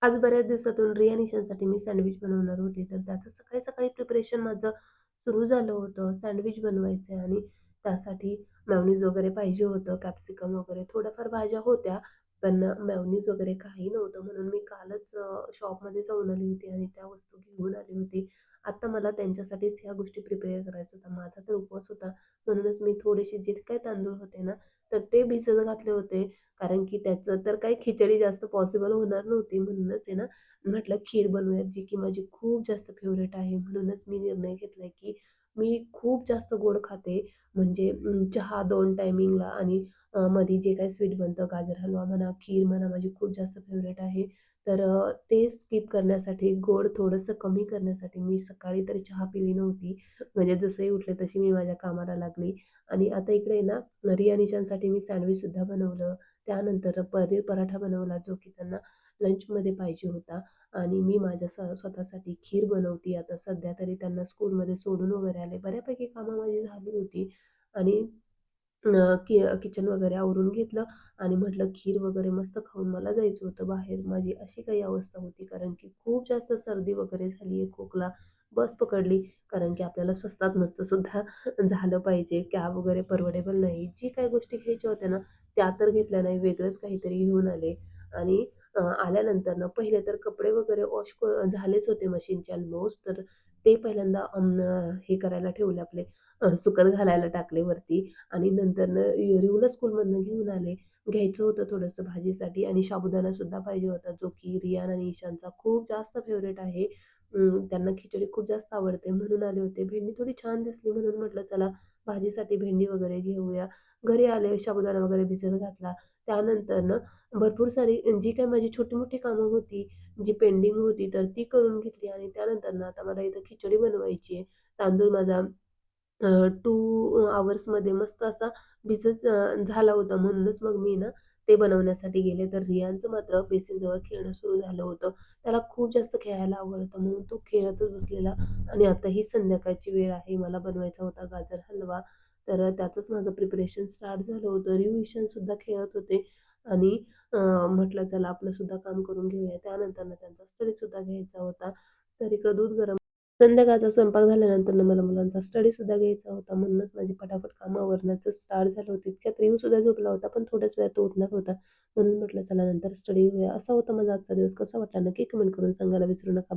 आज बऱ्याच दिवसातून रिया निशांसाठी मी सँडविच बनवणार होते. तर त्याचं सकाळी-सकाळी प्रिपरेशन माझं सुरू झालं होतं. सँडविच बनवायचं आणि त्यासाठी मेयोनीज वगैरे पाहिजे होतं, कॅप्सिकम वगैरे थोड्याफार भाज्या होत्या. पण मेयोनीज वगैरे काही नव्हतं म्हणून मी कालच शॉपमध्ये जाऊन आली होती आणि त्या वस्तू घेऊन आली होती. आता मला त्यांच्यासाठीच ह्या गोष्टी प्रिपेअर करायच्या होत्या. माझा तर उपवास होता म्हणूनच मी थोडेसे जे काही तांदूळ होते ना, तर ते भिजत घातले होते. कारण की त्याचं तर काही खिचडी जास्त पॉसिबल होणार नव्हती. म्हणूनच आहे ना, म्हटलं खीर बनवूयात, जी की माझी खूप जास्त फेव्हरेट आहे. म्हणूनच मी निर्णय घेतलाय, की मी खूप जास्त गोड खाते. म्हणजे चहा 2 टायमिंगला आणि मध्ये जे काही स्वीट बनतं, गाजर हलवा म्हणा, खीर म्हणा, माझी खूप जास्त फेव्हरेट आहे. तर ते स्किप करण्यासाठी, गोड थोडंसं कमी करण्यासाठी मी सकाळी तरी चहा पिली नव्हती. म्हणजे जसंही उठले तशी मी माझ्या कामाला लागली आणि आता इकडे ना, रिया निशांसाठी मी सँडविचसुद्धा बनवलं. त्यानंतर पनीर पराठा बनवला, जो की त्यांना लंचमध्ये पाहिजे होता आणि मी माझ्या स्वतःसाठी खीर बनवते आता सध्या तरी त्यांना स्कूलमध्ये सोडून वगैरे आले. बऱ्यापैकी कामं माझी झाली होती आणि किचन वगैरे आवरून घेतलं आणि म्हटलं खीर वगैरे मस्त खाऊन मला जायचं होतं बाहेर. माझी अशी काही अवस्था होती कारण की खूप जास्त सर्दी वगैरे झाली आहे, खोकला. बस पकडली कारण की आपल्याला स्वस्तात मस्त सुद्धा झालं पाहिजे. कॅब वगैरे परवडेबल नाही. जी काही गोष्टी घ्यायच्या होत्या ना, त्या तर घेतल्या नाही. वेगळंच काहीतरी घेऊन आले आणि आल्यानंतर ना पहिले तर कपडे वगैरे वॉश झालेच होते मशीनचे ऑलमोस्ट. तर ते पहिल्यांदा हे करायला ठेवले आपले सुकत घालायला टाकले वरती आणि नंतरनं रिहूला स्कूलमधनं घेऊन आले. घ्यायचं होतं थोडंसं भाजीसाठी आणि साबुदाणासुद्धा पाहिजे होता, जो की रियान आणि ईशानचा खूप जास्त फेव्हरेट आहे. त्यांना खिचडी खूप जास्त आवडते म्हणून आले होते. भेंडी थोडी छान दिसली म्हणून म्हटलं चला भाजीसाठी भेंडी वगैरे घेऊया. घरी आले, साबुदाणा वगैरे भिजत घातला. त्यानंतरनं भरपूर सारी जी काही माझी छोटी-मोठी कामं होती, जी पेंडिंग होती, तर ती करून घेतली आणि त्यानंतर आता मला इथं खिचडी बनवायची आहे. तांदूळ माझा 2 अवर्समध्ये मस्त असा भिजत झाला होता. म्हणूनच मग मी ना ते बनवण्यासाठी गेले. तर रियानचं मात्र बेसिनजवळ खेळणं सुरू झालं होतं. त्याला खूप जास्त खेळायला आवडतं म्हणून तो खेळतच बसलेला आणि आता ही संध्याकाळची वेळ आहे. मला बनवायचा होता गाजर हलवा. तर त्याचंच माझं प्रिपरेशन स्टार्ट झालं होतं. रिहू, ईशानसुद्धा खेळत होते आणि म्हटलं चला आपलं सुद्धा काम करून घेऊया. त्यानंतर त्यांचा स्टडीसुद्धा घ्यायचा होता. तर इकडं दूध गरम संध्याकाळचा स्वयंपाक झाल्यानंतर मला मुलांचा स्टडीसुद्धा घ्यायचा होता. म्हणूनच माझी पटापट कामं आवरण्याचं स्टार्ट झालं होतं. इतक्यात रिहूसुद्धा झोपला होता, पण थोड्याच वेळात तो उठणार होता. म्हणून म्हटलं चला नंतर स्टडी घेऊया. असा होता माझा आजचा दिवस. कसा वाटला नक्की कमेंट करून सांगायला विसरू नका.